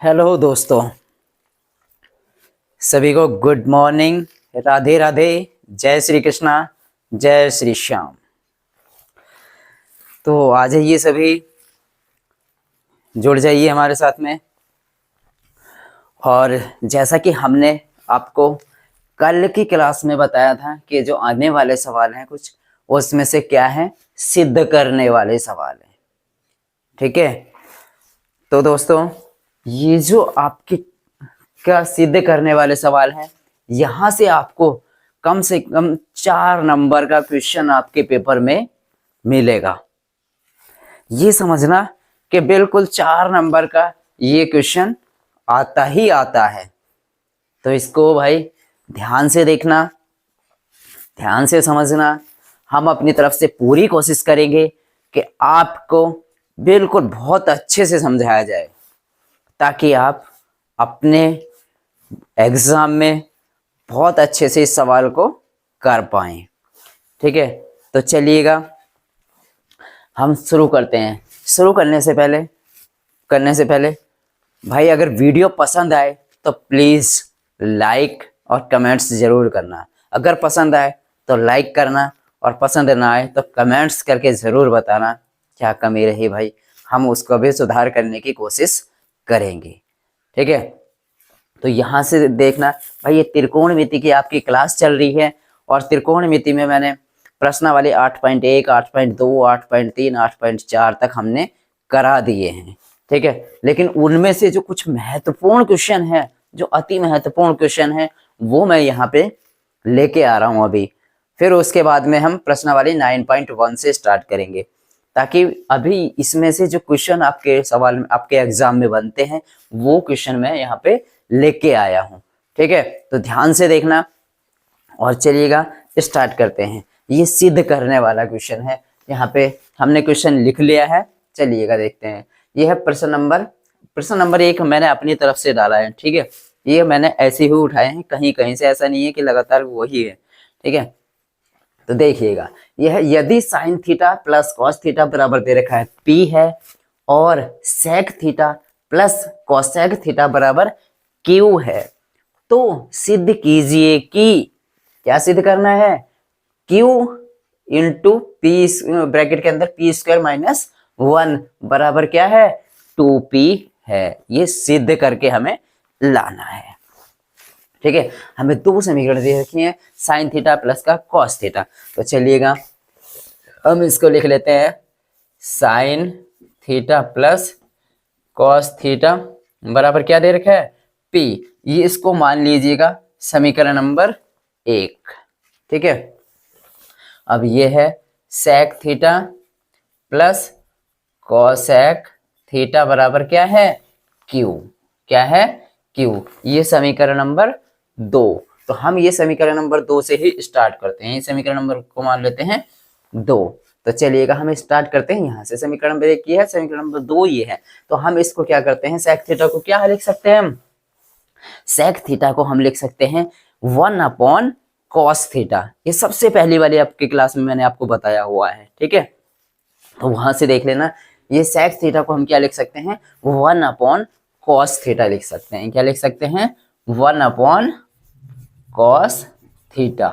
Hello दोस्तों, सभी को गुड मॉर्निंग। राधे राधे। जय श्री कृष्णा, जय श्री श्याम। तो आ जाइए, सभी जुड़ जाइए हमारे साथ में। और जैसा कि हमने आपको कल की क्लास में बताया था कि जो आने वाले सवाल हैं कुछ, उसमें से क्या है, सिद्ध करने वाले सवाल हैं। ठीक है, तो दोस्तों ये जो आपके क्या सिद्ध करने वाले सवाल हैं, यहां से आपको कम से कम 4 नंबर का क्वेश्चन आपके पेपर में मिलेगा। ये समझना कि बिल्कुल 4 नंबर का ये क्वेश्चन आता ही आता है। तो इसको भाई ध्यान से देखना, ध्यान से समझना। हम अपनी तरफ से पूरी कोशिश करेंगे कि आपको बिल्कुल बहुत अच्छे से समझाया जाए, ताकि आप अपने एग्जाम में बहुत अच्छे से इस सवाल को कर पाएं। ठीक है, तो चलिएगा हम शुरू करते हैं। शुरू करने से पहले भाई, अगर वीडियो पसंद आए तो प्लीज़ लाइक और कमेंट्स ज़रूर करना। अगर पसंद आए तो लाइक करना, और पसंद ना आए तो कमेंट्स करके ज़रूर बताना क्या कमी रही भाई, हम उसको भी सुधार करने की कोशिश करेंगे। ठीक है, तो यहाँ से देखना भाई, ये त्रिकोणमिति की आपकी क्लास चल रही है, और त्रिकोणमिति में मैंने प्रश्नावली 8.1, 8.2, 8.3, 8.4 तक हमने करा दिए हैं। ठीक है, लेकिन उनमें से जो कुछ महत्वपूर्ण क्वेश्चन है, जो अति महत्वपूर्ण क्वेश्चन है, वो मैं यहाँ पे लेके आ रहा हूँ अभी। फिर उसके बाद में हम प्रश्नावली 9.1 से स्टार्ट करेंगे, ताकि अभी इसमें से जो क्वेश्चन आपके सवाल आपके एग्जाम में बनते हैं, वो क्वेश्चन मैं यहाँ पे लेके आया हूँ। ठीक है, तो ध्यान से देखना और चलिएगा स्टार्ट करते हैं। ये सिद्ध करने वाला क्वेश्चन है। यहाँ पे हमने क्वेश्चन लिख लिया है, चलिएगा देखते हैं। ये है प्रश्न नंबर 1 मैंने अपनी तरफ से डाला है। ठीक है, ये मैंने ऐसे ही उठाए हैं, कहीं कहीं से, ऐसा नहीं है कि लगातार वही है। ठीक है, तो देखिएगा, यह यदि sine theta plus cos theta बराबर दे रखा है P है, और sec theta plus cosec theta बराबर Q है, तो सिद्ध कीजिए कि, क्या सिद्ध करना है, Q इंटू पी ब्रैकेट के अंदर P² माइनस 1 बराबर क्या है, 2P है। ये सिद्ध करके हमें लाना है। ठीक है, हमें 2 समीकरण दे रखी हैं, साइन थीटा प्लस का कॉस थीटा। तो चलिएगा हम इसको लिख लेते हैं, sine theta plus cos theta बराबर क्या दे रखा है, P। ये इसको मान लीजिएगा समीकरण नंबर 1। ठीक है, अब ये है sec theta plus cosec theta बराबर क्या है, Q। क्या है, Q। ये समीकरण नंबर 2। तो हम ये समीकरण नंबर 2 से ही स्टार्ट करते हैं। ये समीकरण नंबर को मान लेते हैं 2। तो चलिएगा हम स्टार्ट करते हैं यहाँ से। समीकरण नंबर 1 ये है, समीकरण नंबर 2 ये है। तो हम इसको क्या करते हैं, सेक थीटा को क्या लिख सकते हैं हम, सेक थीटा को हम लिख सकते हैं 1 कॉस थीटा। ये सबसे पहली वाली आपकी क्लास में मैंने आपको बताया हुआ है। ठीक है, तो वहां से देख लेना। ये सेक थीटा को हम क्या लिख सकते हैं, 1 कॉस थीटा लिख सकते हैं। क्या लिख सकते हैं, 1 cos theta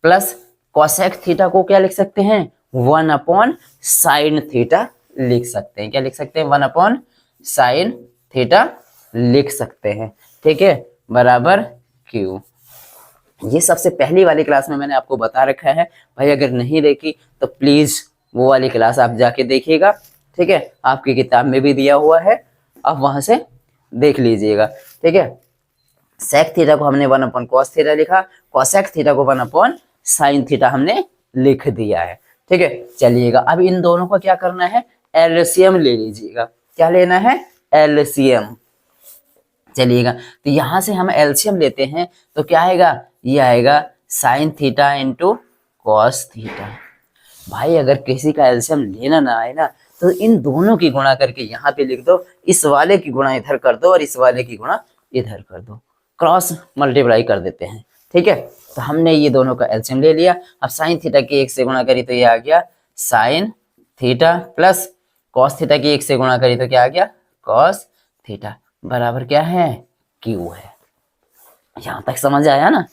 plus cosec theta को क्या लिख सकते हैं, 1 साइन थीटा लिख सकते हैं। क्या लिख सकते हैं, 1 साइन थीटा लिख सकते हैं। ठीक है, बराबर Q। ये सबसे पहली वाली क्लास में मैंने आपको बता रखा है भाई। अगर नहीं देखी तो प्लीज वो वाली क्लास आप जाके देखिएगा। ठीक है, आपकी किताब में भी दिया हुआ है, आप वहां से देख लीजिएगा। ठीक है, सेक थीटा को हमने 1 कॉस थीटा लिखा, कोसेक थीटा को 1 साइन थीटा हमने लिख दिया है। ठीक है, चलिएगा अब इन दोनों को क्या करना है, एलसीएम ले लीजिएगा। क्या लेना है, एलसीएम। चलिएगा, तो यहां से हम एलसीएम लेते हैं तो क्या आएगा, ये आएगा sign theta into cos theta. भाई अगर किसी का एलसीएम लेना ना आए ना, तो इन दोनों की गुणा करके यहाँ पे लिख दो, इस वाले की गुणा इधर कर दो और इस वाले की गुणा इधर कर दो, क्रॉस मल्टीप्लाई कर देते हैं। ठीक है, तो हमने ये दोनों का एलसीएम ले लिया। अब साइन थीटा की 1 से गुणा करी तो ये आ गया sign theta, plus cos theta की 1 से गुणा करी तो क्या आ गया, कॉस थीटा। बराबर क्या है, क्यू है। यहां तक समझ आया ना?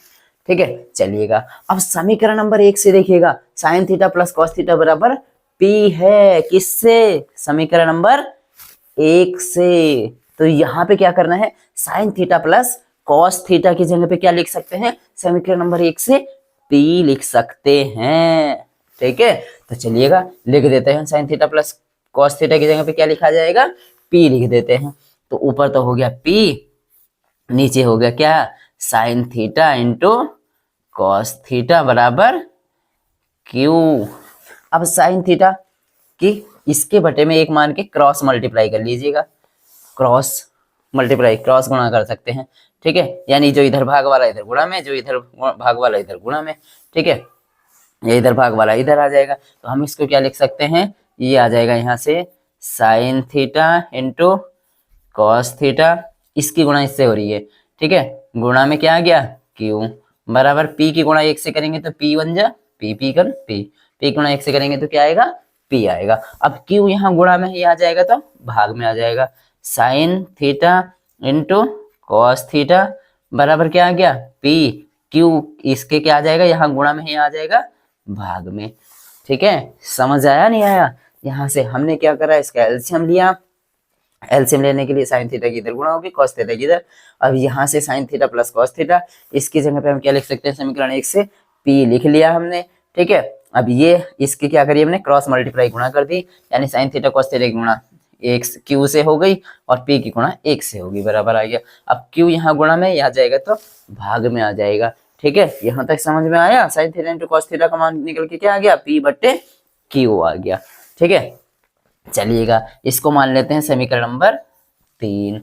ठीक है, चलिएगा अब समीकरण नंबर 1 से देखिएगा, sign theta plus cos theta बराबर पी है। किससे? समीकरण नंबर 1 से। तो यहां पे क्या करना है, sine theta plus cos theta की जगह पे क्या लिख सकते हैं, समीकरण नंबर 1 से पी लिख सकते हैं। ठीक है, तो चलिएगा लिख देते हैं, sine theta plus cos theta की जगह पे क्या लिखा जाएगा, पी लिख देते हैं। तो ऊपर तो हो गया पी, नीचे हो गया क्या, sign theta into cos theta बराबर क्यू। अब साइन थीटा की इसके बटे में एक मान के क्रॉस मल्टीप्लाई कर लीजिएगा, क्रॉस मल्टीप्लाई, क्रॉस गुणा कर सकते हैं। ठीक है, यानी जो इधर भाग वाला इधर गुणा में, जो इधर भाग वाला इधर गुणा में। ठीक है, ये इधर भाग वाला इधर आ जाएगा, तो हम इसको क्या लिख सकते हैं, ये आ जाएगा यहाँ से sign theta into cos theta, इसकी गुणा इससे हो रही है। ठीक है, गुणा में क्या आ गया, क्यू बराबर पी की गुणा 1 से करेंगे तो पी बन जा, पी पी कर पी, पी गुणा 1 से करेंगे तो क्या आएगा, पी आएगा। अब क्यू यहाँ गुणा में ही आ जाएगा तो भाग में आ जाएगा, sign theta into cos theta बराबर क्या आ गया, पी। क्यू इसके क्या आ जाएगा, यहाँ गुणा में ही आ जाएगा भाग में। ठीक है, समझ आया नहीं आया? यहाँ से हमने क्या करा, इसका एलसीएम लिया, एलसीएम लेने के लिए साइन थीटा की इधर गुणा होगी, कॉस थीटा की इधर। अब यहाँ से sign theta plus cos theta, इसकी जगह पे हम क्या लिख सकते हैं, समीकरण 1 से पी लिख लिया हमने। ठीक है, अब ये इसकी क्या करी हमने, क्रॉस मल्टीप्लाई गुणा कर दी, यानी साइन थीटा कॉस थीटा की गुणा एक क्यू से हो गई और पी की गुणा 1 से होगी, बराबर आ गया। अब क्यू यहाँ गुणा में आ जाएगा तो भाग में आ जाएगा। ठीक है, यहाँ तक समझ में आया? Sign theta into cos theta का मान निकल के क्या आ गया, पी बट्टे क्यू आ गया। ठीक है, चलिएगा इसको मान लेते हैं समीकरण नंबर 3।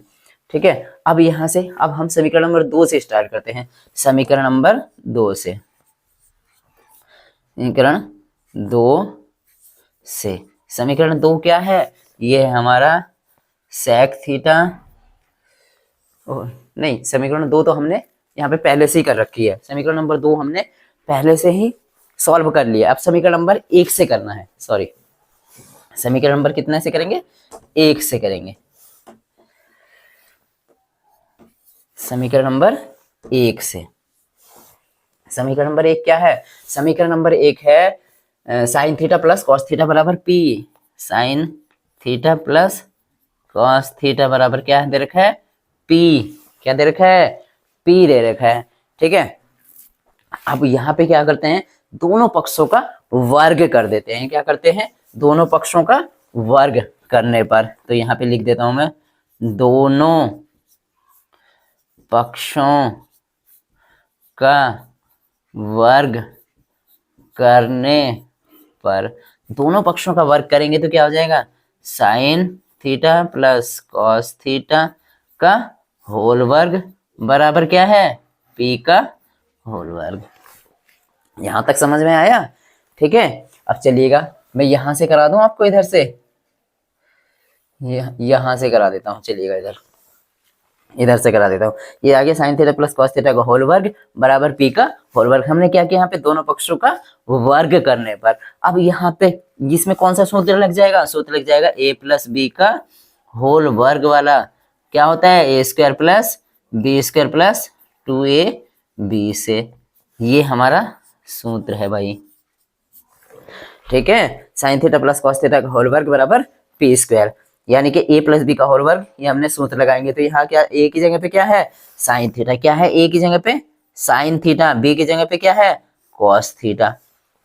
ठीक है, अब यहां से अब हम समीकरण नंबर 2 से स्टार्ट करते हैं, समीकरण नंबर 2 से, समीकरण 2 से, समीकरण 2 क्या है, ये है हमारा सेक थीटा, नहीं समीकरण 2 तो हमने यहाँ पे पहले से ही कर रखी है, समीकरण नंबर 2 हमने पहले से ही सॉल्व कर लिया। अब समीकरण नंबर 1 से करना है, सॉरी समीकरण नंबर कितने से करेंगे, 1 से करेंगे। समीकरण नंबर 1 से, समीकरण नंबर 1 क्या है, समीकरण नंबर 1 है sine theta plus cos theta बराबर P, sine theta plus cos theta बराबर क्या दे रखा है, पी। क्या दे रखा है, पी दे रखा है। ठीक है, अब यहाँ पे क्या करते हैं, दोनों पक्षों का वर्ग कर देते हैं। क्या करते हैं, दोनों पक्षों का वर्ग करने पर, तो यहाँ पे लिख देता हूं मैं, दोनों पक्षों का वर्ग करने पर, दोनों पक्षों का वर्ग करेंगे तो क्या हो जाएगा, sign theta plus cos theta का होल वर्ग बराबर क्या है, पी का होल वर्ग। यहां तक समझ में आया? ठीक है, अब चलिएगा मैं यहां से करा दूं आपको, इधर से यहां से करा देता हूं, चलिएगा इधर से करा देता हूँ। ये आ गया sign theta plus cos theta का होल वर्ग बराबर पी का होल वर्ग। हमने क्या किया, यहाँ पे दोनों पक्षों का वर्ग करने पर, अब यहाँ पे इसमें कौन सा सूत्र लग जाएगा, सूत्र लग जाएगा ए प्लस बी का होल वर्ग वाला, क्या होता है, A square plus B square plus 2ab से, ये हमारा सूत्र है भाई। ठीक है, sine theta plus cos theta का होल वर्ग बराबर पी स्क्वायर, यानी कि a प्लस बी का होल वर्ग, ये हमने सूत्र लगाएंगे तो यहाँ क्या, a की जगह पे क्या है, साइन थीटा, क्या है a की जगह पे साइन थीटा, b की जगह पे क्या है, कॉस थीटा।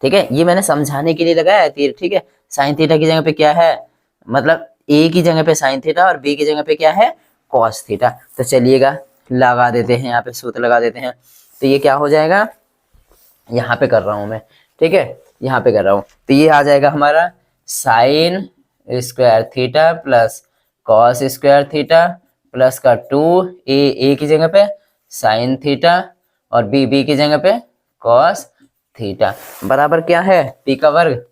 ठीक है, ये मैंने समझाने के लिए लगाया है तीर। ठीक है, साइन थीटा की जगह पे क्या है, मतलब a की जगह पे साइन थीटा और b की जगह पे क्या है, कॉस थीटा। तो चलिएगा लगा देते हैं, यहाँ पे सूत्र लगा देते हैं, तो ये क्या हो जाएगा, यहाँ पे कर रहा हूं मैं। ठीक है, यहाँ पे कर रहा हूं, तो ये आ जाएगा हमारा sign square theta plus cos square theta plus का 2a की जगह पे साइन थीटा और b की जगह पे कॉस थीटा बराबर क्या है, p का वर्ग,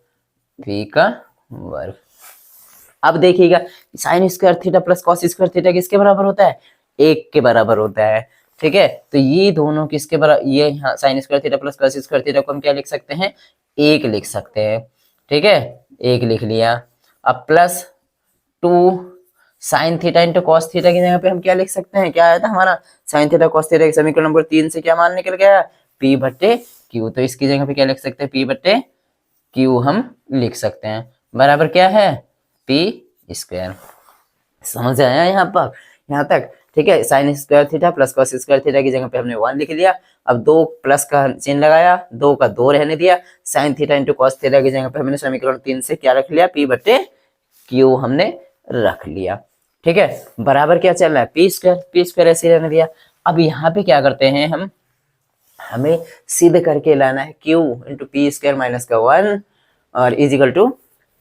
p का वर्ग। अब देखिएगा sign square theta plus cos square theta किसके बराबर होता है, 1 के बराबर होता है। ठीक है, तो ये दोनों किसके बराबर, ये यहाँ sign square theta plus cos square theta को हम क्या लिख सकते हैं, 1 लिख सकते हैं। ठीक है, 1 लिख लिया। अब plus 2 sign theta into cos theta की जगह पे हम क्या लिख सकते हैं, क्या आया था हमारा, साइन थीटा कॉस थीटा, समीकरण नंबर 3 से क्या मान निकल गया, P बट्टे Q। तो इसकी जगह पे क्या लिख सकते हैं, P बट्टे Q हम लिख सकते हैं, बराबर क्या है, P स्क्वायर। समझ आया यहाँ पर, यहाँ तक, ठीक है। Sign square theta plus cos square theta की जगह पे हमने 1 लिख लिया। अब 2 प्लस का चिन्ह लगाया, 2 का 2 रहने दिया। Sign theta into cos theta की जगह पे हमने समीकरण 3 से क्या रख लिया, P बट्टे Q हमने रख लिया, ठीक है। बराबर क्या चल रहा है, P स्क्वायर ऐसे रहने दिया। अब यहाँ पे क्या करते हैं हम, हमें सिद्ध करके लाना है Q into P square minus का 1 और इजिकल टू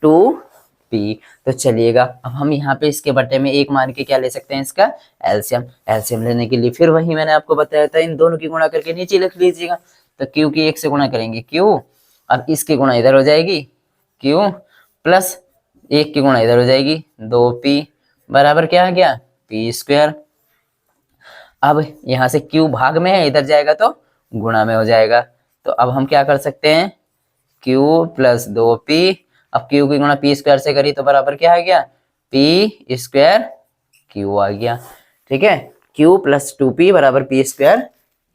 2P। तो चलिएगा, अब हम यहाँ पे इसके बट्टे में 1 मान के क्या ले सकते हैं, इसका एलसीएम लेने के लिए फिर वही मैंने आपको बताया था, इन दोनों की गुणा करके नीचे लिख लीजिएगा। तो Q की 1 से गुणा करेंगे Q, अब इसकी गुणा इधर हो जाएगी Q प्लस 1 की गुणा इधर हो जाएगी 2P, बराबर क्या आ गया, P स्क्वायर। अब यहाँ से Q भाग में है, इधर जाएगा तो गुणा में हो जाएगा। तो अब हम क्या कर सकते हैं, Q प्लस 2P, अब Q की गुणा P स्क्वायर से करी तो बराबर क्या आ गया, P स्क्वायर Q आ गया, ठीक है। Q प्लस 2P बराबर P स्क्वायर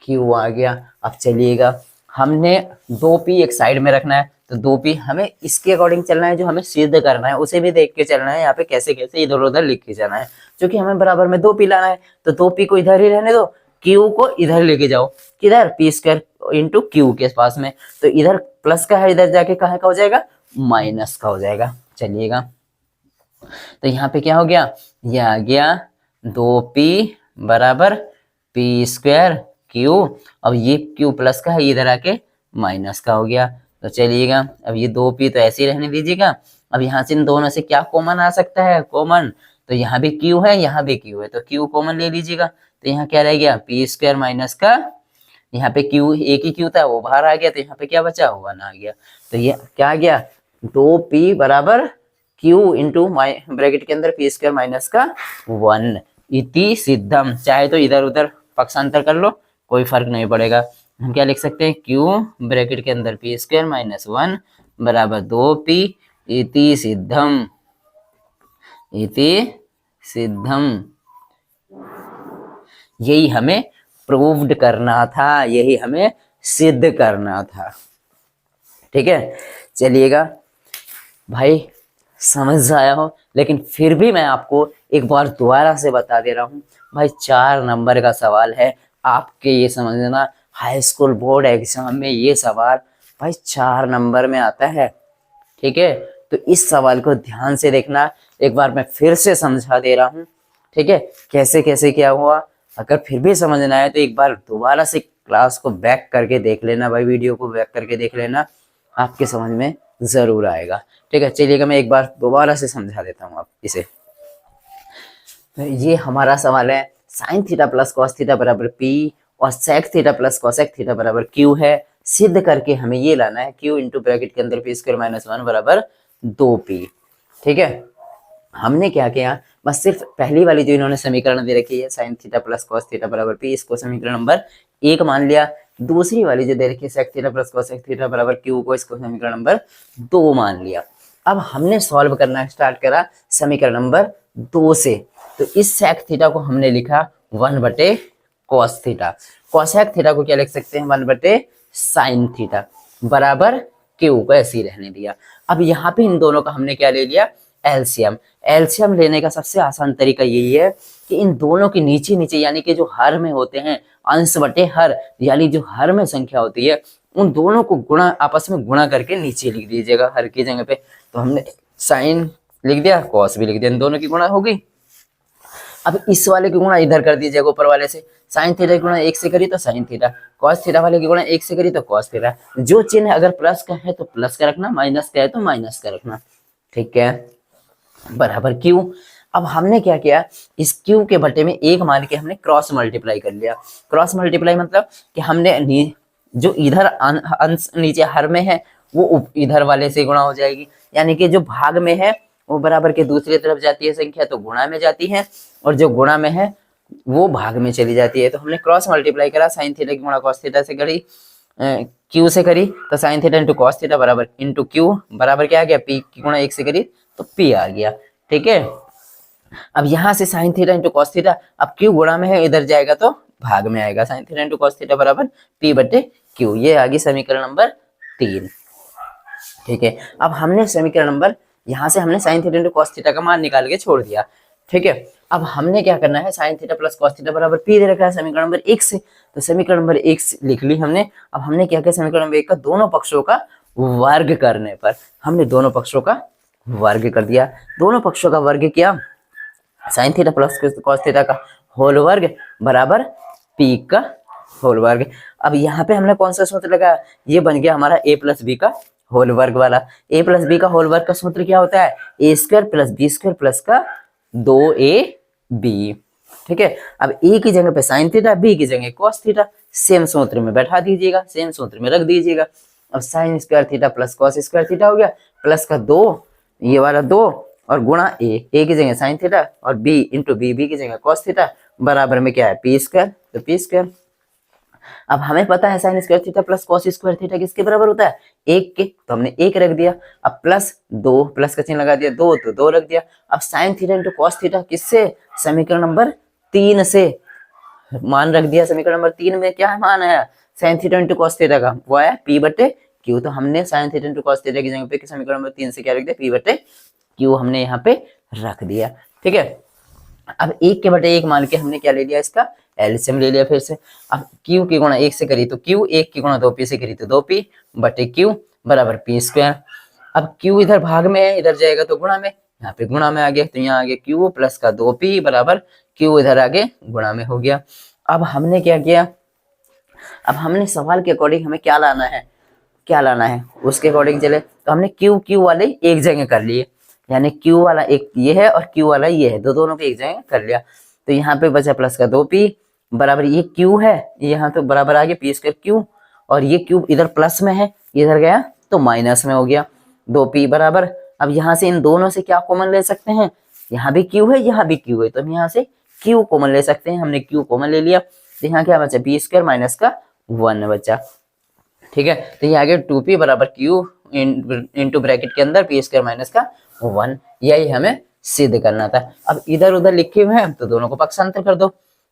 Q आ गया। अब चलिएगा, हमने 2P एक साइड में रखना है, तो 2P हमें इसके अकॉर्डिंग चलना है, जो हमें सिद्ध करना है उसे भी देख के चलना है, यहाँ पे कैसे कैसे इधर उधर लिख के जाना है। क्योंकि हमें बराबर में 2P लाना है, तो 2P को इधर ही रहने दो, Q को इधर लेके जाओ, किधर, P स्क्वायर इंटू Q के पास में। तो इधर प्लस का है, इधर जाके कहाँ का हो जाएगा, माइनस का हो जाएगा। चलिएगा, तो यहाँ पे क्या हो गया, ये आ गया 2P बराबर P स्क्वायर Q। अब ये Q प्लस का है, इधर आके माइनस का हो गया। तो चलिएगा, अब ये 2P तो ऐसे ही रहने दीजिएगा। अब यहाँ से इन दोनों से क्या कॉमन आ सकता है, कॉमन, तो यहाँ भी Q है, यहाँ भी Q है, तो Q कॉमन ले लीजिएगा। तो यहाँ क्या रह गया, P स्क्वायर माइनस का, यहाँ पे Q एक ही Q था वो बाहर आ गया, तो यहाँ पे क्या बचा, 1 आ गया। तो ये क्या आ गया, 2P बराबर Q इंटू ब्रैकेट के अंदर P स्क्वायर माइनस का 1 इति सिद्धम। चाहे तो इधर उधर पक्षांतर कर लो, कोई फर्क नहीं पड़ेगा। हम क्या लिख सकते हैं, Q ब्रैकेट के अंदर P स्क्वायर माइनस 1 बराबर 2P इति सिद्धम, इति सिद्धम। यही हमें प्रूव्ड करना था, यही हमें सिद्ध करना था, ठीक है। चलिएगा भाई, समझ आया हो, लेकिन फिर भी मैं आपको एक बार दोबारा से बता दे रहा हूँ भाई, 4 नंबर का सवाल है, आपके ये समझना, हाई स्कूल बोर्ड एग्जाम में ये सवाल भाई 4 नंबर में आता है, ठीक है। तो इस सवाल को ध्यान से देखना, एक बार मैं फिर से समझा दे रहा हूँ, ठीक है, कैसे कैसे क्या हुआ। अगर फिर भी समझ ना आए तो एक बार दोबारा से क्लास को बैक करके देख लेना भाई, वीडियो को बैक करके देख लेना, आपके समझ में जरूर आएगा, ठीक है। चलिएगा, मैं एक बार दोबारा से समझा देता हूँ आप इसे। तो ये हमारा सवाल है, sine theta plus cos theta बराबर P और sec theta plus cosec theta बराबर Q है। सिद्ध करके हमें ये लाना है, Q इंटू ब्रैकेट के अंदर P स्क्वायर माइनस 1 बराबर 2P, ठीक है। हमने क्या किया, बस सिर्फ पहली वाली जो इन्होंने समीकरण दे रखी है, sine theta plus cos theta बराबर P, इसको समीकरण नंबर 1 मान लिया। दूसरी वाली जो दे रखी है sec theta plus cosec theta बराबर Q को, इसको समीकरण नंबर 2 मान लिया। अब हमने सॉल्व करना स्टार्ट करा समीकरण नंबर 2 से। तो इस सेक थीटा को हमने लिखा 1 बटे कॉस थीटा, कोसेक थीटा को क्या लिख सकते हैं, 1 बटे साइन थीटा बराबर Q को ऐसे ही रहने दिया। अब यहाँ पे इन दोनों का हमने क्या ले लिया, एलसीएम। एलसीएम लेने का सबसे आसान तरीका यही है कि इन दोनों के नीचे नीचे, यानी कि जो हर में होते हैं, अंश बटे हर, यानी जो हर में संख्या होती है, उन दोनों को गुणा, आपस में गुणा करके नीचे लिख दीजिएगा हर की जगह पे। तो हमने साइन लिख दिया, कॉस भी लिख दिया, इन दोनों की गुणा हो गई। अब इस वाले की गुणा इधर कर दीजिएगा ऊपर वाले से, साइन थीटा की गुणा 1 से करी तो साइन थीटा, कॉस थीटा वाले की गुणा 1 से करी तो कॉस थीटा। जो चिन्ह अगर प्लस का है तो प्लस का रखना, माइनस का है तो माइनस का रखना, ठीक है, बराबर Q। अब हमने क्या किया, इस Q के बटे में 1 मान के हमने क्रॉस मल्टीप्लाई कर लिया। क्रॉस मल्टीप्लाई मतलब कि हमने जो इधर अंश नीचे हर में है वो इधर वाले से गुणा हो जाएगी, यानी कि जो भाग में है वो बराबर के दूसरी तरफ जाती है संख्या, तो गुणा में जाती है, और जो गुणा में है वो भाग में चली जाती है। तो हमने क्रॉस मल्टीप्लाई करा, साइन थीटा की गुणा कॉस थीटा से करी, Q से करी, तो sign theta into cos theta बराबर इंटू Q बराबर क्या आ गया, P की गुणा 1 से करी तो P आ गया, ठीक है। अब यहाँ से sign theta into cos theta, अब क्यू गुणा में है, इधर जाएगा तो भाग में आएगा, sign theta into cos theta बराबर पी बटे क्यू। ये आ गई समीकरण नंबर 3। ठीक है, अब हमने समीकरण नंबर, यहाँ से हमने sign theta into cos theta का मान निकाल के छोड़ दिया। ठीक है, अब हमने क्या करना है, sine theta plus cos theta बराबर पी दे रखा है समीकरण नंबर 1 से, तो समीकरण नंबर 1 लिख ली हमने। अब हमने क्या किया, समीकरण नंबर 1 का दोनों पक्षों का वर्ग करने पर हमने दोनों पक्षों का वर्ग कर दिया। दोनों पक्षों का वर्ग किया, sign theta plus cos theta का होल वर्ग बराबर पी का होल वर्ग। अब यहाँ पे हमने कौन सा सूत्र लगाया, ये बन गया हमारा ए प्लस बी का होल वर्ग वाला। ए प्लस बी का होल वर्ग का सूत्र क्या होता है, A square plus B square plus का 2ab। ठीक है, अब ए की जगह पे साइन थीटा, बी की जगह कॉस थीटा, सेम सूत्र में बैठा दीजिएगा, सेम सूत्र में रख दीजिएगा। अब sign square theta plus cos square theta हो गया, प्लस का 2, ये वाला 2 और गुणा ए की जगह साइन थीटा और बी इंटू बी की जगह कॉस थीटा बराबर में क्या है पी स्क्वायर, तो पी स्क्वायर। अब हमें पता है sign square theta plus cos square theta किसके बराबर होता है, 1 के, तो हमने 1 रख दिया। अब प्लस 2, प्लस का चिन्ह लगा दिया, 2 तो 2 रख दिया। अब sign theta into cos theta किससे, समीकरण नंबर 3 से मान रख दिया। समीकरण नंबर 3 में क्या मान आया, sign theta into cos theta का, वो आया पी बटे क्यू। तो हमने sign theta into cos theta की जगह पे समीकरण नंबर 3 से क्या रख दिया, पी बटे क्यू हमने यहाँ पे रख दिया। ठीक है, अब 1 के बटे 1 मान के हमने क्या ले लिया, इसका एलसीएम ले लिया फिर से। अब क्यू की गुणा 1 से करी तो क्यू, 1 की गुणा 2p से करी तो 2p बटे क्यू बराबर पी स्क्वायर। अब क्यू इधर भाग में है, इधर जाएगा तो गुणा में, यहाँ पे गुणा में आ गया, तो यहाँ आ गया क्यू प्लस का 2p बराबर क्यू, इधर आगे गुणा में हो गया। अब हमने क्या किया, अब हमने सवाल के अकॉर्डिंग हमें क्या लाना है, क्या लाना है उसके अकॉर्डिंग चले, तो हमने क्यू क्यू वाले एक जगह कर लिए, यानी क्यू वाला एक ये है और क्यू वाला ये है, दोनों को एक जगह कर लिया। तो यहाँ पे बचा प्लस का 2p बराबर, ये क्यू है, यहाँ तो बराबर आ गया पी स्क्वायर क्यू, और ये क्यूब इधर प्लस में है, इधर गया तो माइनस में हो गया 2p बराबर। अब यहाँ से इन दोनों से क्या कॉमन ले सकते हैं, यहाँ भी क्यू है, यहाँ भी क्यू है, तो हम यहाँ से क्यू कॉमन ले सकते हैं। हमने क्यू कॉमन ले लिया, तो यहाँ क्या बचा, पी स्क्वायर माइनस का 1 बचा। ठीक है, तो ये आ गया 2p बराबर क्यू इंटू ब्रैकेट के अंदर पी स्क्वायर माइनस का 1। यही हमें सिद्ध करना था। अब इधर उधर लिखे हुए हैं तो दोनों को पक्षांतर कर दो,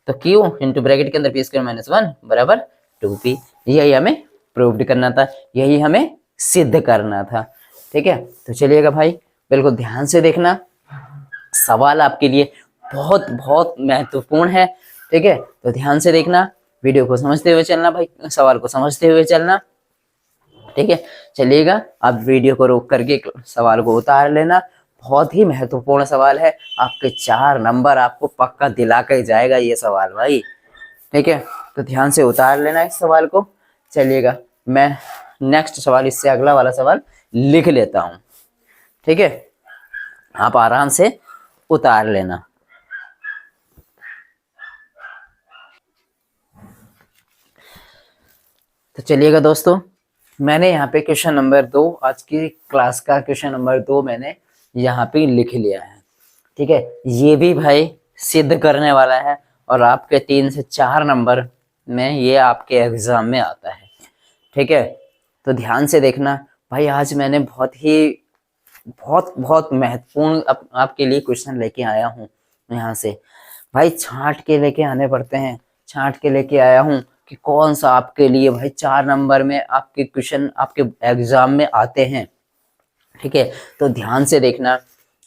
तो क्यू इंटू ब्रैकेट के अंदर पी स्क्वायर माइनस 1 बराबर 2p। यही हमें प्रूव करना था, यही हमें सिद्ध करना था। ठीक है, तो चलिएगा भाई, बिल्कुल ध्यान से देखना, सवाल आपके लिए बहुत बहुत महत्वपूर्ण है। ठीक है, तो ध्यान से देखना, वीडियो को समझते हुए चलना भाई, सवाल को समझते हुए चलना। ठीक है, चलिएगा, आप वीडियो को रोक करके सवाल को उतार लेना, बहुत ही महत्वपूर्ण सवाल है, आपके 4 नंबर आपको पक्का दिला के जाएगा ये सवाल भाई। ठीक है, तो ध्यान से उतार लेना इस सवाल को। चलिएगा, मैं नेक्स्ट सवाल, इससे अगला वाला सवाल लिख लेता हूं। ठीक है, आप आराम से उतार लेना। तो चलिएगा दोस्तों, मैंने यहाँ पे क्वेश्चन नंबर 2, आज की क्लास का क्वेश्चन नंबर 2 मैंने यहाँ पे लिख लिया है। ठीक है, ये भी भाई सिद्ध करने वाला है, और आपके 3 से 4 नंबर में ये आपके एग्जाम में आता है। ठीक है, तो ध्यान से देखना भाई, आज मैंने बहुत महत्वपूर्ण आपके लिए क्वेश्चन लेके आया हूँ। यहाँ से भाई छांट के लेके आने पड़ते हैं, छांट के लेके आया हूँ कि कौन सा आपके लिए भाई 4 नंबर में आपके क्वेश्चन आपके एग्जाम में आते हैं। ठीक है, तो ध्यान से देखना,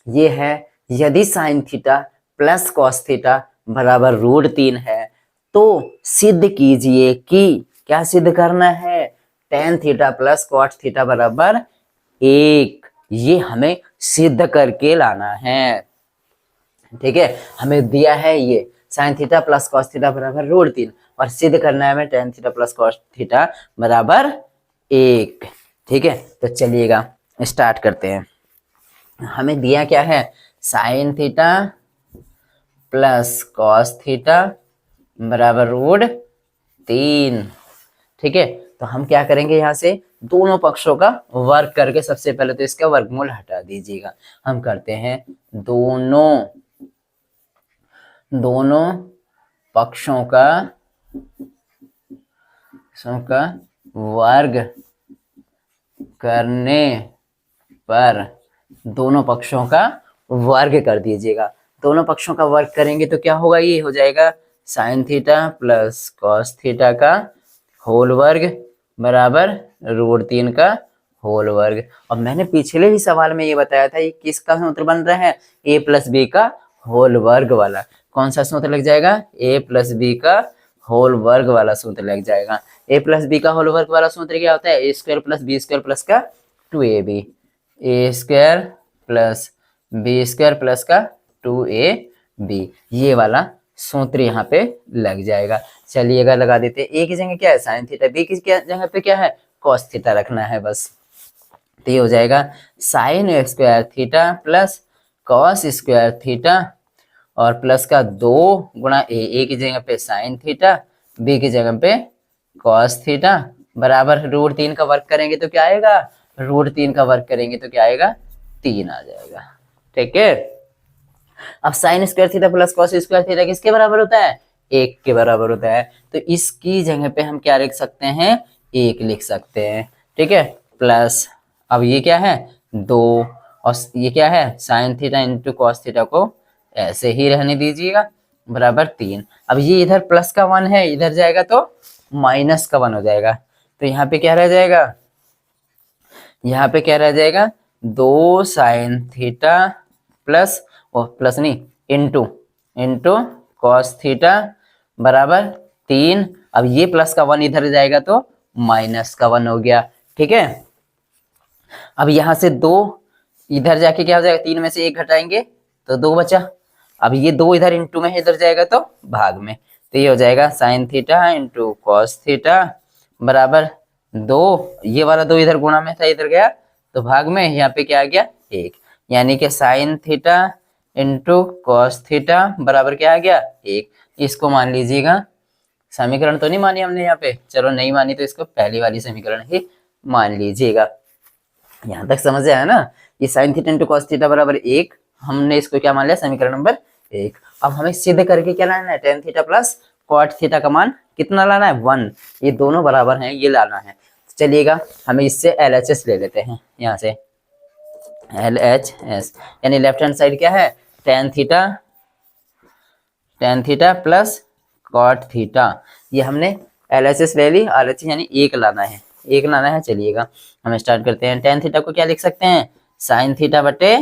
ये है, यदि sine theta plus cos theta बराबर √3 है तो सिद्ध कीजिए कि, क्या सिद्ध करना है, tan theta plus cot theta बराबर 1। ये हमें सिद्ध करके लाना है। ठीक है, हमें दिया है ये sign theta plus cos theta बराबर √3, और सिद्ध करना है हमें ten theta plus cos theta बराबर 1। ठीक है, तो चलिएगा स्टार्ट करते हैं। हमें दिया क्या है, sine theta plus cos theta बराबर √3। ठीक है, तो हम क्या करेंगे, यहाँ से दोनों पक्षों का वर्ग करके, सबसे पहले तो इसका वर्गमूल हटा दीजिएगा। हम करते हैं दोनों पक्षों का वर्ग करने पर, दोनों पक्षों का वर्ग कर दीजिएगा। दोनों पक्षों का वर्ग करेंगे तो क्या होगा, ये हो जाएगा sign theta plus cos theta का होल वर्ग बराबर √3 का होल वर्ग। और मैंने पिछले ही सवाल में ये बताया था ये किसका सूत्र बन रहा है, a प्लस बी का होल वर्ग वाला। कौन सा सूत्र लग जाएगा, a प्लस बी का होल वर्ग वाला सूत्र लग जाएगा। a प्लस बी का होल वर्ग वाला सूत्र क्या होता है, a square plus B square plus का 2ab, a square plus B square plus का 2ab, ये वाला सूत्र यहाँ पे लग जाएगा। चलिएगा लगा देते हैं। a की जगह क्या है साइन थीटा, b की जगह पे क्या है कॉस थीटा रखना है बस। तो ये हो जाएगा sign square theta plus cos square theta और प्लस का 2 गुणा ए की जगह पे साइन थीटा, बी की जगह पे कॉस थीटा बराबर √3 का वर्ग करेंगे तो क्या आएगा, √3 का वर्ग करेंगे तो क्या आएगा 3 आ जाएगा। ठीक है। अब sign square theta plus cos square theta किसके बराबर होता है, 1 के बराबर होता है। तो इसकी जगह पे हम क्या लिख सकते हैं, 1 लिख सकते हैं। ठीक है। प्लस अब ये क्या है 2 और ये क्या है sine theta into cos theta को ऐसे ही रहने दीजिएगा बराबर 3। अब ये इधर प्लस का 1 है, इधर जाएगा तो माइनस का 1 हो जाएगा। तो यहाँ पे क्या रह जाएगा, यहाँ पे क्या रह जाएगा 2 साइन थीटा प्लस प्लस नहीं इंटू कॉस थीटा बराबर 3। अब ये प्लस का 1 इधर जाएगा तो माइनस का 1 हो गया। ठीक है। अब यहाँ से 2 इधर जाके क्या हो जाएगा, 3 में से 1 घटाएंगे तो 2 बचा। अब ये 2 इधर इंटू में इधर जाएगा तो भाग में, तो ये हो जाएगा sign theta into cos theta बराबर 2, ये वाला 2 इधर गुणा में था इधर गया तो भाग में, यहाँ पे क्या आ गया 1, यानी कि sign theta into cos theta बराबर क्या आ गया 1। इसको मान लीजिएगा, समीकरण तो नहीं मानी हमने यहाँ पे, चलो नहीं मानी तो इसको पहली वाली समीकरण ही मान लीजिएगा। यहाँ तक समझ आया ना, ये sign theta into cos theta बराबर 1, हमने इसको क्या मान लिया समीकरण नंबर 1। अब हमें सिद्ध करके क्या लाना है, tan theta plus cot theta का मान कितना लाना है 1, ये दोनों बराबर हैं ये लाना है। चलिएगा हमें इससे LHS ले लेते हैं, यहाँ से LHS यानी लेफ्ट हैंड साइड क्या है tan theta plus cot theta, ये हमने LHS ले ली। LHS यानी 1 लाना है, 1 लाना है। चलिएगा हम स्टार्ट करते हैं। टेन थीटा को क्या लिख सकते हैं साइन थीटा बटे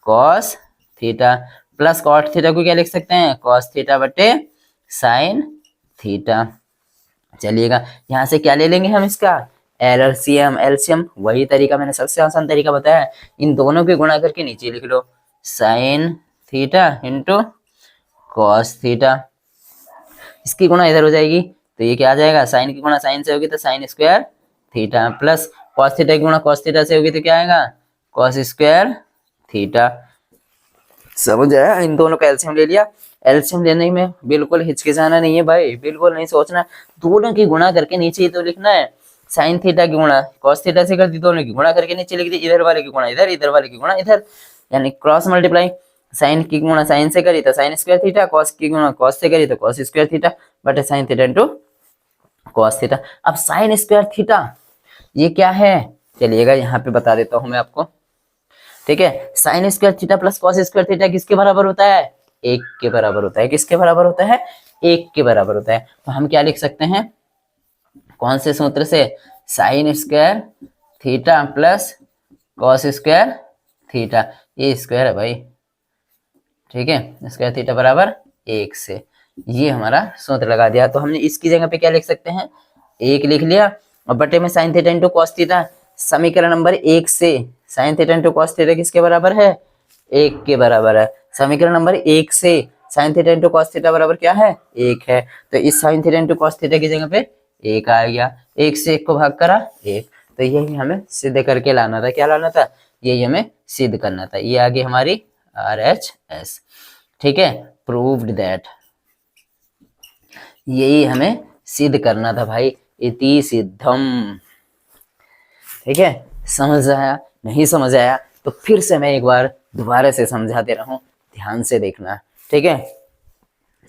cos theta plus cot theta को क्या लिख सकते हैं कॉस थीटा बटे साइन थीटा। चलिएगा यहाँ से क्या ले लेंगे हम इसका एलसीएम, वही तरीका मैंने सबसे आसान तरीका बताया, इन दोनों के गुणा करके नीचे लिख लो sine theta into cos theta, इसकी गुणा इधर हो जाएगी तो ये क्या आ जाएगा, साइन की गुणा साइन से होगी तो sign square theta plus cos theta की गुणा कॉस थीटा से होगी तो क्या आएगा कॉस स्क्वायर थीटा। समझ आया, इन दोनों का एलसीएम ले लिया। एलसीएम लेने में बिल्कुल हिचकिचाना नहीं है भाई, बिल्कुल नहीं सोचना, दोनों की गुणा करके नीचे ही तो लिखना है। साइन थीटा की गुणा कॉस थीटा से कर दी, दोनों की गुणा करके नीचे लिख दी, इधर वाले की गुणा इधर, इधर वाले की गुणा इधर, यानी क्रॉस मल्टीप्लाई। साइन की गुणा साइन से करी तो साइन स्क्वायर थीटा, कॉस की गुणा कॉस से करी तो कॉस स्क्वायर थीटा बटे sine theta into cos theta. अब साइन स्क्वायर थीटा ये क्या है, चलिएगा यहाँ पे बता देता हूँ मैं आपको। ठीक है, sign square theta plus cos square theta किसके बराबर होता है 1 के बराबर होता है। किसके बराबर होता है 1 के बराबर होता है। तो हम क्या लिख सकते हैं, कौन से सूत्र से, sign square theta plus cos square theta, ये स्क्वायर है भाई। ठीक है, स्क्वायर थीटा बराबर 1 से, ये हमारा सूत्र लगा दिया। तो हमने इसकी जगह पे क्या लिख सकते हैं 1 लिख लिया और बटे में sign theta into cos theta. समीकरण नंबर 1 से sign theta into cos theta किसके बराबर है 1 के बराबर है। समीकरण नंबर 1 से sign theta into cos theta बराबर क्या है 1 है। तो इस sign theta into cos theta की जगह पे 1 आ गया, 1 से 1 को भाग करा 1। तो यही हमें सिद्ध करके लाना था। क्या लाना था, यही हमें सिद्ध करना था। ये आ गई हमारी RHS। ठीक है, प्रूव्ड दैट, यही हमें सिद्ध करना था भाई, इति सिद्धम। ठीक है, समझ आया, नहीं समझ आया तो फिर से मैं एक बार दोबारा से समझाते रहूं, ध्यान से देखना। ठीक है,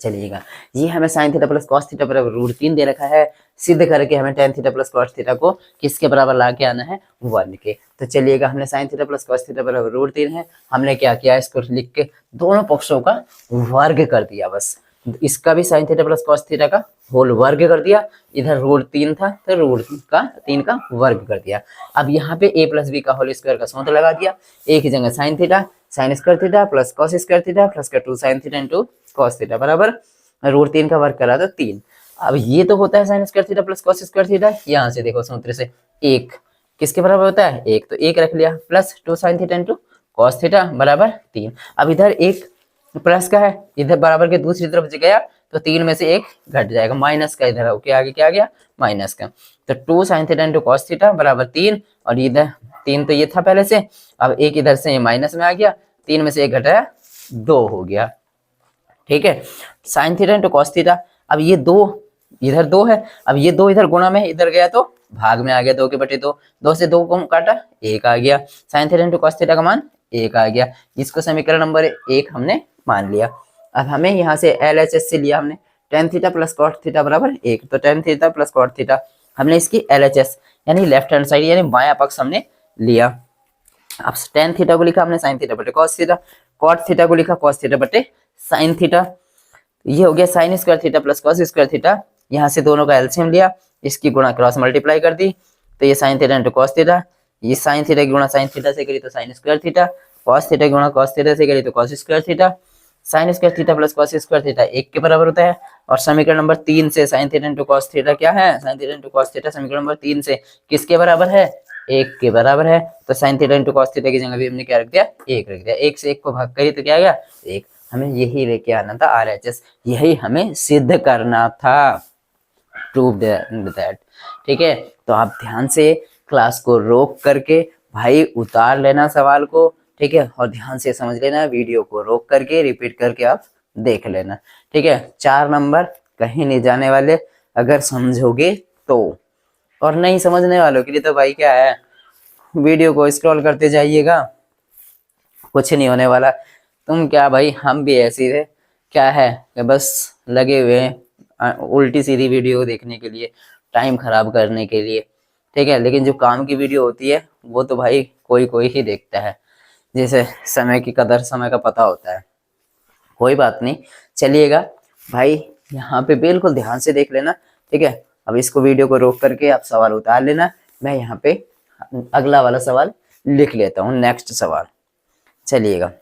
चलिएगा, ये हमें sign theta plus cos theta बराबर √3 दे रखा है। सिद्ध करके हमें ten theta plus cos theta को किसके बराबर ला के आना है, 1 के। तो चलिएगा, हमने sign theta plus cos theta बराबर √3 है, हमने क्या किया, इसको लिख के दोनों पक्षों का वर्ग कर दिया। बस इसका भी sign theta plus cos theta का होल वर्ग कर दिया, इधर √3 था तो √3 का वर्ग कर दिया। अब यहाँ पे a प्लस बी का होल स्क्वायर का सूत्र लगा दिया, एक ही जगह sine theta sine square theta plus cos square theta plus का 2 sign theta into cos theta बराबर √3 का वर्ग करा तो 3। अब ये तो होता है sign square theta plus cos square theta, यहाँ से देखो सूत्र से 1 किसके बराबर होता है, 1 तो 1 रख लिया plus 2 sign theta into cos theta बराबर 3। अब इधर 1 प्लस का है, इधर बराबर के दूसरी तरफ गया तो 3 में से 1 घट जाएगा, माइनस का इधर हो के आगे क्या आ गया, माइनस का। तो 2 sign theta into cos theta बराबर 3, और इधर 3 तो ये था पहले से, अब 1 इधर से माइनस में आ गया, 3 में से 1 घटाया 2 हो गया। ठीक है, sine theta into cos theta, अब ये 2 इधर 2 है, अब ये 2 इधर गुणा में इधर गया तो भाग में आ गया, 2 के बटे 2, 2 से 2 को काटा 1 आ गया, sign theta into cos theta का मान 1 आ गया। इसको समीकरण नंबर 1 हमने मान लिया। अब हमें यहाँ से LHS से लिया हमने tan theta plus cot theta बराबर 1, तो tan theta plus cot theta हमने इसकी LHS यानी लेफ्ट हैंड साइड यानी बायां पक्ष हमने लिया। अब टेन थीटा को लिखा हमने साइन थीटा बटे कॉस थीटा, कॉट थीटा को लिखा कॉस थीटा बटे साइन थीटा, ये हो गया sign square theta plus cos square theta. यहाँ से दोनों का एलसीएम लिया, इसकी गुणा क्रॉस मल्टीप्लाई कर दी, तो ये sign theta into cos theta, ये साइन थीटा की गुणा साइन थीटा से करी तो sign square theta, cos theta की गुणा कॉस थीटा से करी तो cos square theta. Sign square theta plus cos square theta 1 के बराबर होता है, और समीकरण नंबर 3 से sign theta into cos theta क्या है, sine theta into cos theta समीकरण नंबर 3 से किसके बराबर है, 1 के बराबर है। तो sign theta into cos theta की जगह भी हमने क्या रख दिया, 1 रख दिया, 1 से 1 को भाग करी तो क्या आ गया 1। हमें यही लेके आना था RHS, यही हमें सिद्ध करना था, प्रूव दैट। ठीक है, तो आप ध्यान से क्लास को रोक करके भाई उतार लेना सवाल को, ठीक है, और ध्यान से समझ लेना, वीडियो को रोक करके रिपीट करके आप देख लेना। ठीक है, 4 नंबर कहीं नहीं जाने वाले अगर समझोगे तो, और नहीं समझने वालों के लिए तो भाई क्या है, वीडियो को स्क्रॉल करते जाइएगा, कुछ नहीं होने वाला। तुम क्या भाई, हम भी ऐसे ही थे, क्या है कि बस लगे हुए हैं उल्टी सीधी वीडियो देखने के लिए, टाइम खराब करने के लिए। ठीक है, लेकिन जो काम की वीडियो होती है वो तो भाई कोई कोई ही देखता है, जैसे समय की कदर समय का पता होता है। कोई बात नहीं, चलिएगा भाई, यहाँ पे बिल्कुल ध्यान से देख लेना। ठीक है, अब इसको वीडियो को रोक करके आप सवाल उतार लेना, मैं यहाँ पे अगला वाला सवाल लिख लेता हूँ, नेक्स्ट सवाल। चलिएगा,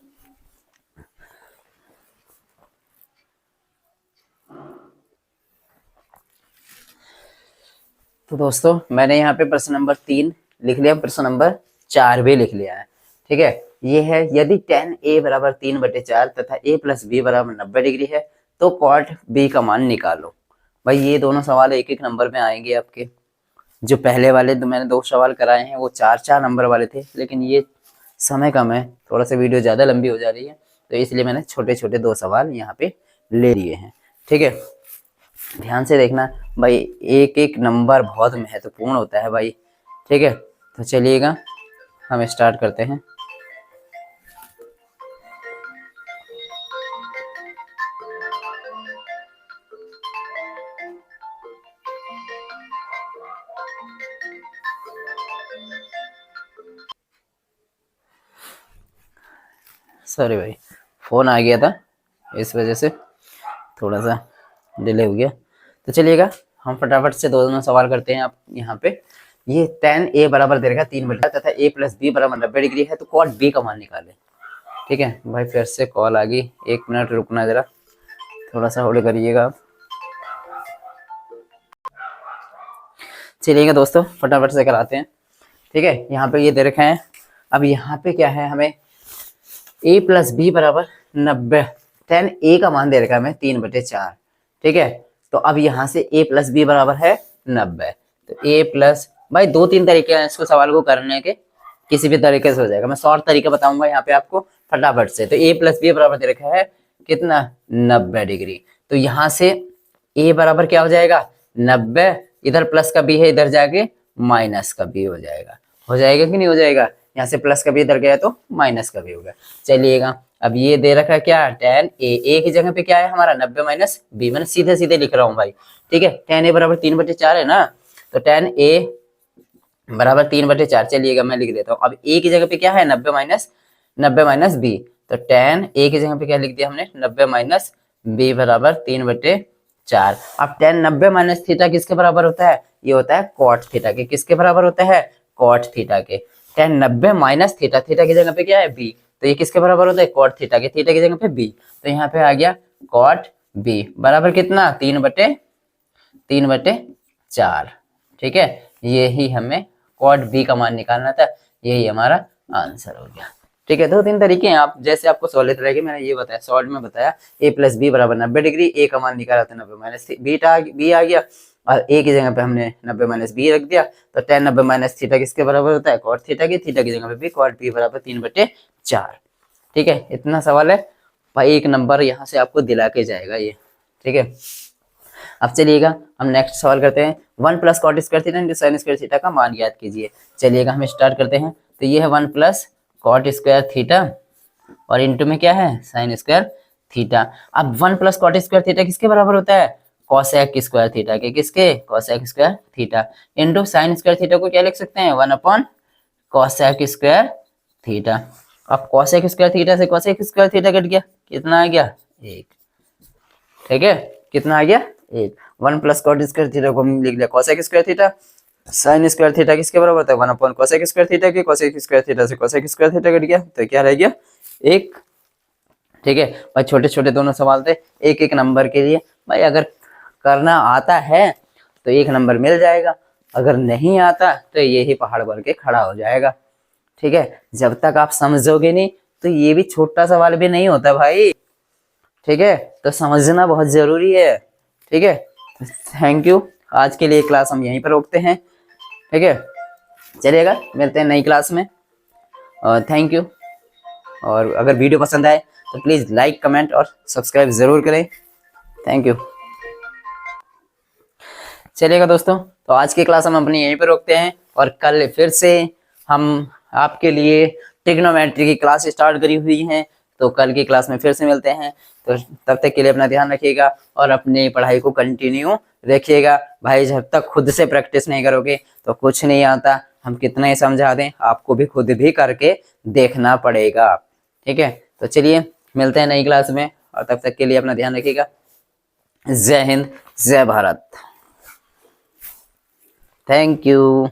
तो दोस्तों मैंने यहाँ पे प्रश्न नंबर 3 लिख लिया, प्रश्न नंबर 4 भी लिख लिया है। ठीक है, ये है, यदि tan A बराबर 3/4 तथा A प्लस बी बराबर 90 डिग्री है तो cot B का मान निकालो। भाई ये दोनों सवाल एक एक नंबर में आएंगे आपके। जो पहले वाले तो मैंने 2 सवाल कराए हैं वो 4-4 नंबर वाले थे, लेकिन ये समय कम है, थोड़ा सा वीडियो ज़्यादा लंबी हो जा रही है, तो इसलिए मैंने छोटे छोटे 2 सवाल यहाँ पे ले लिए हैं। ठीक है, ध्यान से देखना भाई, एक एक नंबर बहुत महत्वपूर्ण होता है भाई। ठीक है, तो चलिएगा हम स्टार्ट करते हैं। सॉरी भाई, फोन आ गया था, इस वजह से थोड़ा सा डिले हो गया। तो चलिएगा हम फटाफट से दोनों सवाल करते हैं। आप यहाँ पे ये tan A बराबर दे रखा 3/4 तथा A प्लस बी बराबर 90 डिग्री है, तो cot B का मान निकाले। ठीक है भाई, फिर से कॉल आ गई, 1 मिनट रुकना जरा, थोड़ा सा होल्ड करिएगा आप। चलिएगा दोस्तों फटाफट से कराते हैं। ठीक है, यहाँ पे ये दे रखे हैं। अब यहाँ पे क्या है, हमें A प्लस बी बराबर 90, tan A का मान दे रखा है हमें 3/4। ठीक है, तो अब यहाँ से A प्लस बी बराबर है 90, तो A प्लस, भाई 2-3 तरीके हैं इसको सवाल को करने के, किसी भी तरीके से हो जाएगा। मैं शॉर्ट तरीका बताऊंगा यहाँ पे आपको फटाफट से। तो A प्लस बी बराबर दे रखा है कितना, 90 डिग्री। तो यहाँ से A बराबर क्या हो जाएगा 90, इधर प्लस का B है, इधर जाके माइनस का B हो जाएगा कि नहीं हो जाएगा। यहाँ से प्लस का B इधर गया तो माइनस का B होगा। चलिएगा अब ये दे रखा है क्या, tan a की जगह पे क्या है हमारा 90 माइनस बी, मैंने सीधे सीधे लिख रहा हूँ भाई, ठीक है। tan a बराबर 3/4 है ना, तो tan a बराबर 3/4, चलिएगा मैं लिख देता हूँ। अब a की जगह पे क्या है 90 माइनस बी, तो tan a की जगह पे क्या लिख दिया हमने 90 माइनस बी बराबर 3/4। अब tan 90 माइनस थीटा किसके बराबर होता है, ये होता है cot थीटा के, किसके बराबर होता है, cot थीटा के। tan 90 माइनस थीटा, थीटा की जगह पे क्या है b, तो ये किसके बराबर होता है cot थीटा के, थीटा की जगह पे b, तो यहाँ पे आ गया cot b बराबर कितना 3/4, ठीक है। यही हमें cot b का मान निकालना था, यही हमारा आंसर हो गया, ठीक है। 2-3 तरीके हैं, आप जैसे आपको सॉलिड रहेगी, मैंने ये बताया शॉर्ट में बताया a प्लस बी बराबर 90 डिग्री, a का मान निकाला था 90 माइनस बी आ गया, और a की जगह पे हमने 90 माइनस बी रख दिया, तो tan 90 माइनस थीटा किसके बराबर होता है, cot थीटा की, थीटा की जगह पे भी cot b बराबर 3/4, ठीक है। इतना सवाल है भाई, 1 नंबर यहाँ से आपको दिला के जाएगा ये, ठीक है। अब चलिएगा हम नेक्स्ट सवाल करते हैं, 1 plus cot square theta into sine square theta का मान ज्ञात कीजिए। चलिएगा हम स्टार्ट करते हैं, तो ये है 1 प्लस कॉट स्क्वायर थीटा और इंटू में क्या है साइन स्क्वायर थीटा। अब 1 प्लस कॉट स्क्वायर थीटा किसके बराबर होता है, कोसेक स्क्वायर थीटा के, किसके, cosec square theta, into sine square theta को क्या लिख सकते हैं 1 अपॉन कोसेक स्क्वायर थीटा। अब कोसेक स्क्वायर थीटा से कोसेक स्क्वायर थीटा कट गया, कितना आ गया 1, ठीक है, कितना आ गया 1। 1 प्लस कॉट स्क्वायर थीटा को हम लिख लिया cosec square theta, sign square theta किसके बराबर होता है 1 अपॉन कोसेक स्क्वायर थीटा के, कोसेक स्क्वायर थीटा से कोसेक स्क्वायर थीटा कट गया, तो क्या रह गया 1, ठीक है भाई। छोटे छोटे दोनों सवाल थे, एक एक नंबर के लिए भाई, अगर करना आता है तो 1 नंबर मिल जाएगा, अगर नहीं आता तो यही पहाड़ बन के खड़ा हो जाएगा, ठीक है। जब तक आप समझोगे नहीं तो ये भी छोटा सवाल भी नहीं होता भाई, ठीक है, तो समझना बहुत जरूरी है, ठीक है। थैंक यू, आज के लिए क्लास हम यहीं पर रोकते हैं, ठीक है। चलिएगा मिलते हैं नई क्लास में, और थैंक यू। और अगर वीडियो पसंद आए तो प्लीज़ लाइक कमेंट और सब्सक्राइब ज़रूर करें, थैंक यू। चलिएगा दोस्तों, तो आज की क्लास हम अपनी यहीं पर रोकते हैं, और कल फिर से हम आपके लिए ट्रिग्नोमेट्री की क्लास स्टार्ट करी हुई है, तो कल की क्लास में फिर से मिलते हैं। तो तब तक के लिए अपना ध्यान रखिएगा और अपनी पढ़ाई को कंटिन्यू रखिएगा भाई। जब तक खुद से प्रैक्टिस नहीं करोगे तो कुछ नहीं आता, हम कितना ही समझा दें आपको भी खुद भी करके देखना पड़ेगा, ठीक है। तो चलिए मिलते हैं नई क्लास में, और तब तक के लिए अपना ध्यान रखिएगा। जय हिंद, जय भारत, थैंक यू।